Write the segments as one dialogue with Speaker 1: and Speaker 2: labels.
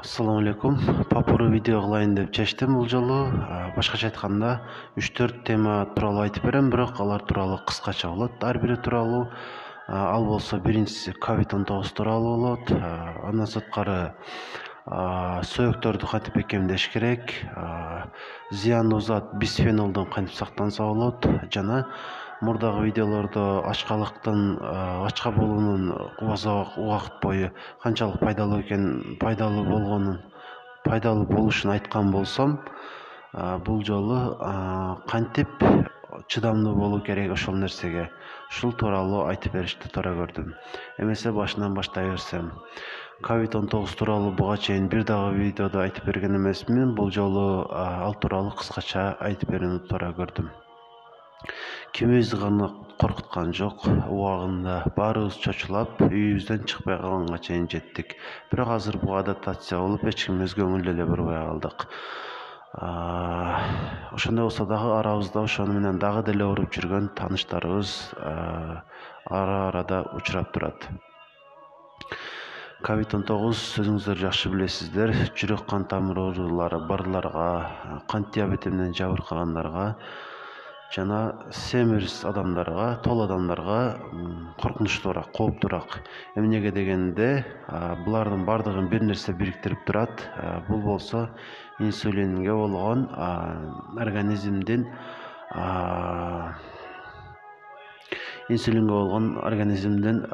Speaker 1: Assalamu алейкум. Папуру видео кылайын деп чечтим бул жолу. Башкача айтканда 3-4 тема тууралуу айтып берем, бирок алар тууралуу кыскача болот. Ар бири тууралуу ал болсо биринчиси COVID-19 тууралуу болот. Андан сырткары сөөктөрдү кантип бекемдеш керек, зыяндуу зат бисфенолдон кантип сактанса болот жана мурдагы видеолордо ачкалыктын ачка болуунун узак убакыт бою канчалык пайдалуу болушун айткан болсом, бул жолу кантип чыдамдуу болуу керек ошол нерсеге, ушул тууралуу айтып беришти туура көрдүм. Эмесе башынан баштай берсем, COVID-19 тууралуу буга чейин бир дагы видеодо айтып берген эмесмин. Бул жолу ал тууралуу кыскача айтып берүүнү туура көрдүм. Кимибизди гана коркуткан жок, убагында баарыбыз чочулап, үйүбүздөн чыкпай калганга чейин жеттик. Бирок азыр бул адаптация болуп, эч ким өз көңүлдө эле бурбай калдык. Ошондой болсо дагы арабызда ошону менен дагы деле ооруп жүргөн тааныштарыбыз ара-арада учурап турат. COVID-19 өзүңүздөр жакшы билесиздер, жүрөк кан тамыр оорулары барларга, кант диабети менен жабыркагандарга жана семириз адамдарга, тол адамдарга коркунучтуураак, кооптуураак. Эмнеге дегенде, булардын бардыгын бир нерсе бириктирип турат. Бул болсо инсулинге болгон организмдин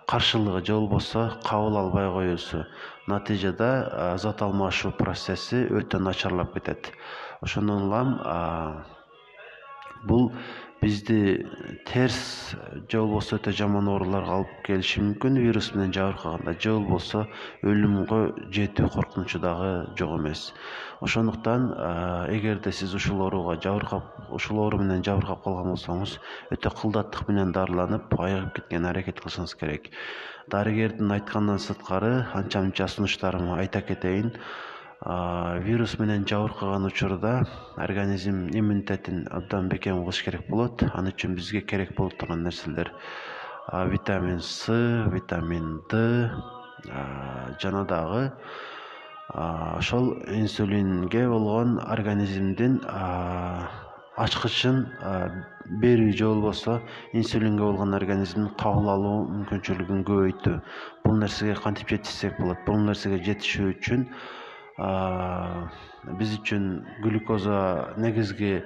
Speaker 1: каршылыгы же болбосо кабыл албай коюусу. Натыйжада зат алмашуу процесси өтө начарлап кетет. Ошондон улам бул бизди терс же болбосо өтө жаман ооруларга алып келиши мүмкүн, вирус менен жабыркаганда, же болбосо өлүмгө жетүү коркунучу дагы жок эмес. Ошондуктан эгерде сиз ушул оору менен жабыркап калган болсоңуз, өтө кылдаттык менен дарыланып, айыгып кеткен аракет кылышыңыз керек. Дарыгердин айткандан сырткары анча мынча сунуштарымы айта кетейин. Вирус менен жабыркаган учурда организм иммунитетин абдан бекем кылыш керек болот. Ал үчүн бизге керек болуп турган нерселер витамин С, витамин Д жана дагы ошол инсулинге болгон организмдин ачкычын берүү же болбосо инсулинге болгон организмдин кабыл алуу мүмкүнчүлүгүн көбөйтүү. Бул нерсеге кантип жетишсек болот? Бул нерсеге жетишүү үчүн биз үчүн глюкоза негизги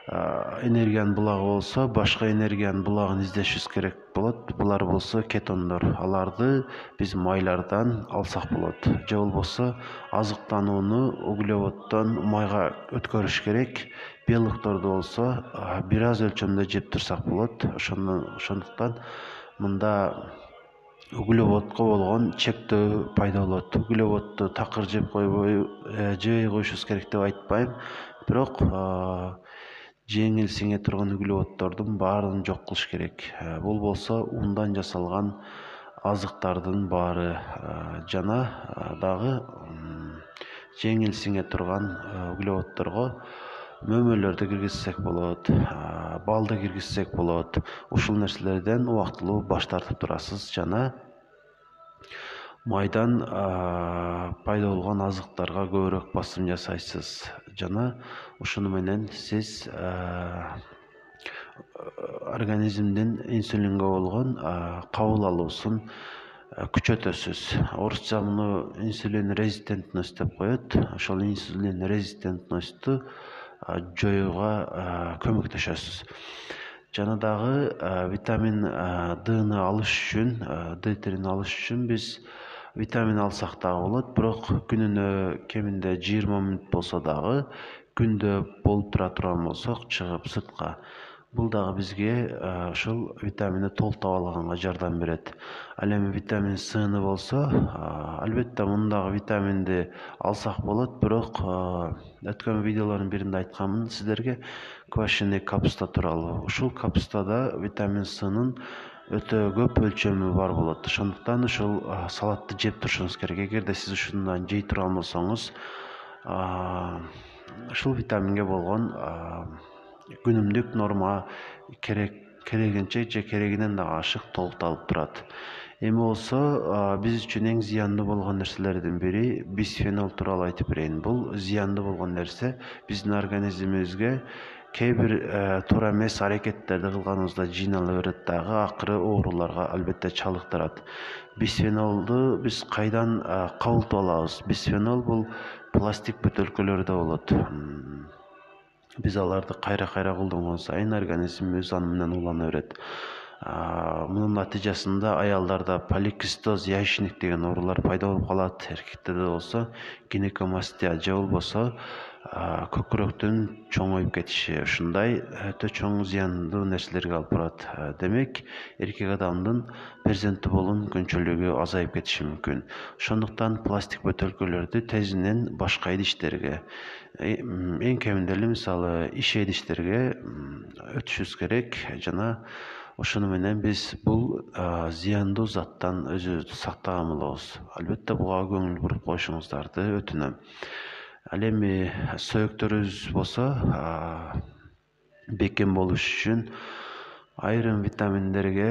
Speaker 1: энергиянын булагы болсо, башка энергиянын булагын издешибиз керек болот. Булар болсо кетондор. Аларды биз майлардан алсак болот. Же болбосо азыктанууну углеводдон майга өткөрүш керек. Белокторду болсо бир аз өлчөмдө жеп турсак болот. Ошондуктан мында углеводко болгон чектөө пайда болот. Углеводду такыр жебей коюшубуз керек деп айтпайм, бирок жеңил сиңе турган углеводдордун баарын жок кылыш керек. Бул болсо ундан жасалган азыктардын баары жана дагы жеңил сиңе турган углеводдорго мөмөлөрдү киргизсек болот, балды киргизсек болот. Ушул нерселерден убактылуу баш тартып турасыз жана майдан пайда болгон азыктарга көбүрөөк басым жасайсыз жана ушуну менен сиз организмдин инсулинге болгон кабыл алуусун күчөтөсүз. Орусча муну инсулин резистентность деп коет. Ошол инсулин резистентностьту жоюуга көмөктөшөсүз. Жана дагы витамин Д'ны алыш үчүн, D-витаминин алыш үчүн биз витамин алсак дагы болот, бирок күнүнө кеминде 20 мүнөт болсо дагы күндө болуп тура турган болсок, чыгып сыртка, бул дагы бизге ушул витаминди толуктап алганга жардам берет. Ал эми витамин Сны болсо, албетте мундагы витаминди алсак болот, бирок өткөн видеолордун биринде айтканмын сиздерге квашеный капуста тууралуу. Ушул капустада витамин Сынын өтө көп өлчөмү бар болот. Ошондуктан ушул салатты жеп турушуңуз керек. Эгерде сиз ушундан жей турган болсоңуз, ушул витаминге болгон күнүмдүк норма керегинче же керегинен дагы ашык толукталып турат. Эми болсо биз үчүн эң зыяндуу болгон нерселердин бири бисфенол тууралуу айтып берейин. Бул зыяндуу болгон нерсе биздин организмибизге кээ бир туура эмес аракеттерди кылганыбызда жыйнала берет дагы, акыры ооруларга албетте чалыктырат. Бисфенолду биз кайдан кабылтып алабыз? Бисфенол бул пластик бөтөлкөлөрдө болот. Биз аларды кайра колдонгон сайын организмибиз аны менен улана берет. Мунун натыйжасында аялдарда поликистоз, яичник деген оорулар пайда болуп калат. Эркектерде болсо гинекомастия же болбосо көкүрөктүн чоңоюп кетиши, ушундай өтө чоң зыяндуу нерселерге алып барат. Демек, эркек адамдын перзенттүү болуу мүмкүнчүлүгү азайып кетиши мүмкүн. Ошондуктан пластик бөтөлкөлөрдү тезинен башка идиштерге, эң кеминде эле мисалы иш идиштерге өтүшүбүз керек жана ошону менен биз бул зыяндуу заттан өзүбүздү сактаган болобуз. Албетте буга көңүл буруп коюшуңуздарды өтүнөм. Ал эми сөөктөрүбүз болсо бекем болуш үчүн айрым витаминдерге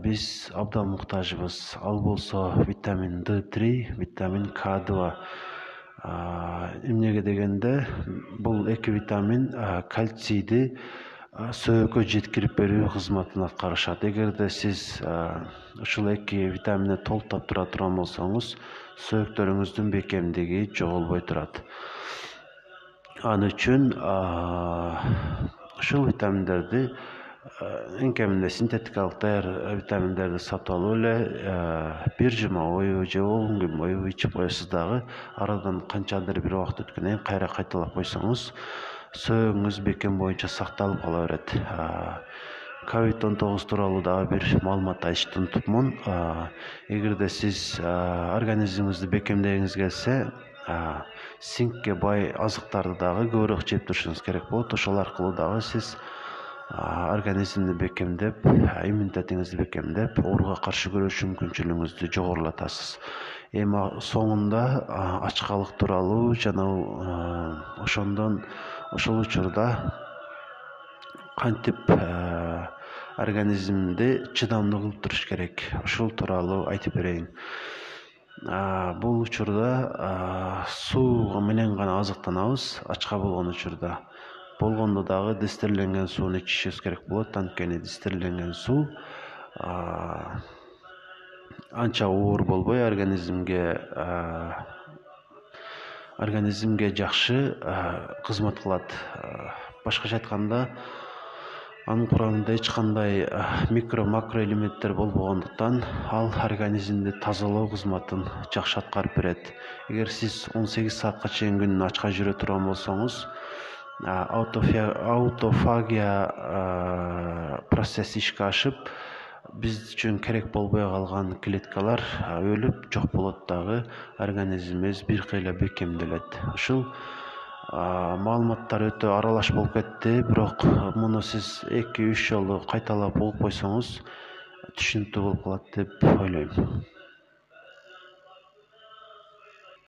Speaker 1: биз абдан муктажбыз. Ал болсо витамин D3, витамин K2. Эмнеге дегенде бул эки витамин кальцийди сөөгүккө жеткирип берүү кызматын аткарышат. Эгерде сиз ушул эки витаминди толук таптыра турган болсоңуз, сөөктөрүңүздүн бекемдиги жоголбой турат. Ал үчүн ушул витаминдерди эң кеминде синтетикалык даяр витаминдерди сатып алып эле бир жума бою же 10 күн бою ичип коесуз дагы, арадан канчадыр бир убакыт өткөндөн кийин кайра кайталап койсоңуз, сөөгүңүз бекем боюнча сакталып кала берет. COVID-19 тууралуу дагы бир маалымат айтышты унутупмун. Эгерде сиз организмиңизди бекемдегиңиз келсе, синкке бай азыктарды дагы көбүрөөк жеп турушуңуз керек болот. Ошол аркылуу дагы сиз организмди бекемдеп, иммунитетиңизди бекемдеп, ооруга каршы күрөшүү мүмкүнчүлүгүңүздү жогорулатасыз. Эми соңунда ачкалык тууралуу жана ошол учурда кантип организмди чыдамдуу кылып туруш керек, ушул тууралуу айтып берейин. Бул учурда суу менен гана азыктанабыз, ачка болгон учурда. Болгондо дагы дистерленген сууну ичишибиз керек болот, анткени дистерленген суу анча оор болбой организмге жакшы кызмат кылат. Башкача айтканда, анын курамында эч кандай микро-макро элементтер болбогондуктан ал организмди тазалоо кызматын жакшы аткарып берет. Эгер сиз 18 саатка чейин күнүнө ачка жүрө турган болсоңуз, аутофагия процесси ишке ашып, биз үчүн керек болбой калган клеткалар өлүп жок болот дагы, организмибиз бир кыйла бекемделет. Ушул маалыматтар өтө аралаш болуп кетти, бирок муну сиз 2-3 жолу кайталап угуп койсоңуз түшүнүктүү болуп калат деп ойлойм.